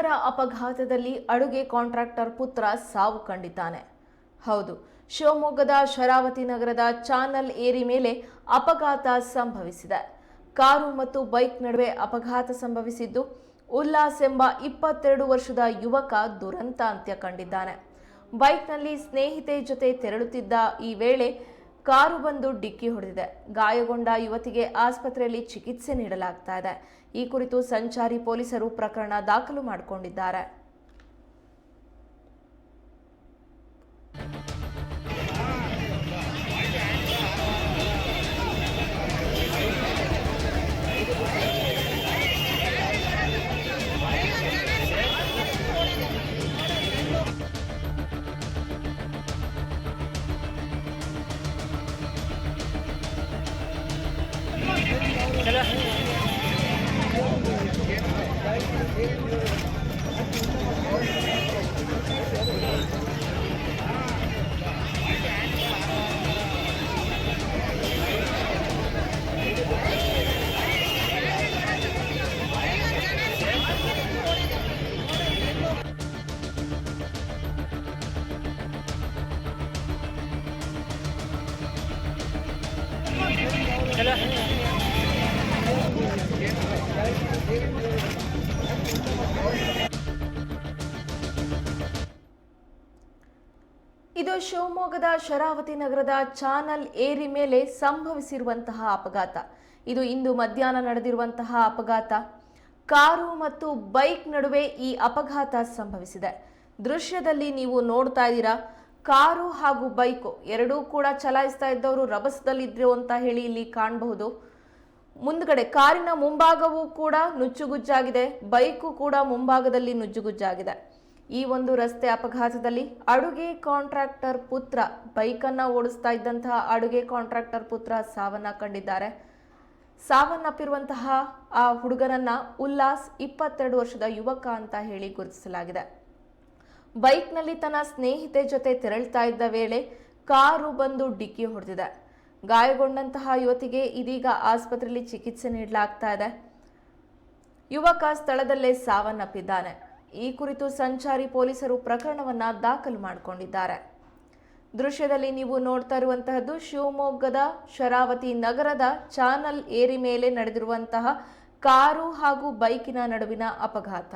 ಭೀಕರ ಅಪಘಾತದಲ್ಲಿ ಅಡುಗೆ ಕಾಂಟ್ರಾಕ್ಟರ್ ಪುತ್ರ ಸಾವು ಕಂಡಿದ್ದಾನೆ. ಹೌದು, ಶಿವಮೊಗ್ಗದ ಶರಾವತಿ ನಗರದ ಚಾನಲ್ ಏರಿ ಮೇಲೆ ಅಪಘಾತ ಸಂಭವಿಸಿದೆ. ಕಾರು ಮತ್ತು ಬೈಕ್ ನಡುವೆ ಅಪಘಾತ ಸಂಭವಿಸಿದ್ದು, ಉಲ್ಲಾಸ್ ಎಂಬ 22 ವರ್ಷದ ಯುವಕ ದುರಂತ ಅಂತ್ಯ ಕಂಡಿದ್ದಾನೆ. ಬೈಕ್ನಲ್ಲಿ ಸ್ನೇಹಿತೆ ಜೊತೆ ತೆರಳುತ್ತಿದ್ದ ಈ ವೇಳೆ ಕಾರು ಬಂದು ಡಿಕ್ಕಿ ಹೊಡೆದಿದೆ. ಗಾಯಗೊಂಡ ಯುವತಿಗೆ ಆಸ್ಪತ್ರೆಯಲ್ಲಿ ಚಿಕಿತ್ಸೆ ನೀಡಲಾಗ್ತಾ ಇದೆ. ಈ ಕುರಿತು ಸಂಚಾರಿ ಪೊಲೀಸರು ಪ್ರಕರಣ ದಾಖಲು ಮಾಡಿಕೊಂಡಿದ್ದಾರೆ. ಇದು ಶಿವಮೊಗ್ಗದ ಶರಾವತಿ ನಗರದ ಚಾನಲ್ ಏರಿ ಮೇಲೆ ಸಂಭವಿಸಿರುವಂತಹ ಅಪಘಾತ. ಇದು ಇಂದು ಮಧ್ಯಾಹ್ನ ನಡೆದಿರುವಂತಹ ಅಪಘಾತ. ಕಾರು ಮತ್ತು ಬೈಕ್ ನಡುವೆ ಈ ಅಪಘಾತ ಸಂಭವಿಸಿದೆ. ದೃಶ್ಯದಲ್ಲಿ ನೀವು ನೋಡ್ತಾ ಇದ್ದೀರಾ, ಕಾರು ಹಾಗೂ ಬೈಕು ಎರಡೂ ಕೂಡ ಚಲಾಯಿಸ್ತಾ ಇದ್ದವರು ರಭಸದಲ್ಲಿದ್ರು ಅಂತ ಹೇಳಿ ಇಲ್ಲಿ ಕಾಣಬಹುದು. ಮುಂದ್ಗಡೆ ಕಾರಿನ ಮುಂಭಾಗವೂ ಕೂಡ ನುಚ್ಚುಗುಜ್ಜಾಗಿದೆ, ಬೈಕು ಕೂಡ ಮುಂಭಾಗದಲ್ಲಿ ನುಜ್ಜುಗುಜ್ಜಾಗಿದೆ. ಈ ಒಂದು ರಸ್ತೆ ಅಪಘಾತದಲ್ಲಿ ಅಡುಗೆ ಕಾಂಟ್ರಾಕ್ಟರ್ ಪುತ್ರ, ಬೈಕನ್ನು ಓಡಿಸ್ತಾ ಇದ್ದಂತಹ ಅಡುಗೆ ಕಾಂಟ್ರಾಕ್ಟರ್ ಪುತ್ರ ಸಾವನ್ನ ಕಂಡಿದ್ದಾರೆ. ಸಾವನ್ನಪ್ಪಿರುವಂತಹ ಆ ಹುಡುಗನನ್ನ ಉಲ್ಲಾಸ್ 22 ವರ್ಷದ ಯುವಕ ಅಂತ ಹೇಳಿ ಗುರುತಿಸಲಾಗಿದೆ. ಬೈಕ್ನಲ್ಲಿ ತನ್ನ ಸ್ನೇಹಿತೆ ಜೊತೆ ತೆರಳ್ತಾ ಇದ್ದ ವೇಳೆ ಕಾರು ಬಂದು ಡಿಕ್ಕಿ ಹೊಡೆದಿದೆ. ಗಾಯಗೊಂಡಂತಹ ಯುವತಿಗೆ ಇದೀಗ ಆಸ್ಪತ್ರೆಯಲ್ಲಿ ಚಿಕಿತ್ಸೆ ನೀಡಲಾಗ್ತಾ ಇದೆ. ಯುವಕ ಸ್ಥಳದಲ್ಲೇ ಸಾವನ್ನಪ್ಪಿದ್ದಾನೆ. ಈ ಕುರಿತು ಸಂಚಾರಿ ಪೊಲೀಸರು ಪ್ರಕರಣವನ್ನ ದಾಖಲು ಮಾಡಿಕೊಂಡಿದ್ದಾರೆ. ದೃಶ್ಯದಲ್ಲಿ ನೀವು ನೋಡ್ತಾ ಇರುವಂತಹದ್ದು ಶಿವಮೊಗ್ಗದ ಶರಾವತಿ ನಗರದ ಚಾನಲ್ ಏರಿ ಮೇಲೆ ನಡೆದಿರುವಂತಹ ಕಾರು ಹಾಗೂ ಬೈಕಿನ ನಡುವಿನ ಅಪಘಾತ.